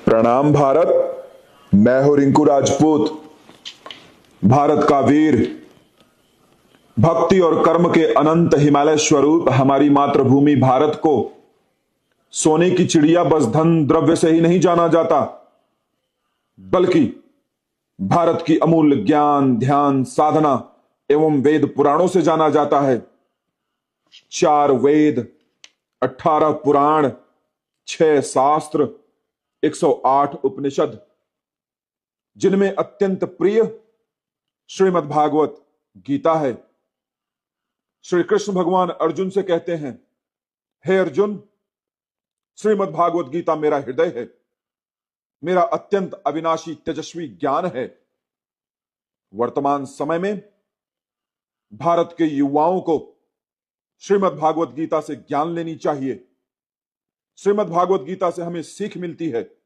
प्रणाम भारत। मैं हूं रिंकू राजपूत, भारत का वीर। भक्ति और कर्म के अनंत हिमालय स्वरूप हमारी मातृभूमि भारत को सोने की चिड़िया बस धन द्रव्य से ही नहीं जाना जाता, बल्कि भारत की अमूल्य ज्ञान, ध्यान, साधना एवं वेद पुराणों से जाना जाता है। 4 वेद, 18 पुराण, 6 शास्त्र, 108 उपनिषद, जिनमें अत्यंत प्रिय श्रीमद् भागवत गीता है। श्री कृष्ण भगवान अर्जुन से कहते हैं, हे अर्जुन, श्रीमद् भागवत गीता मेरा हृदय है, मेरा अत्यंत अविनाशी तेजस्वी ज्ञान है। वर्तमान समय में भारत के युवाओं को श्रीमद् भागवत गीता से ज्ञान लेनी चाहिए। श्रीमद् भागवत गीता से हमें सीख मिलती है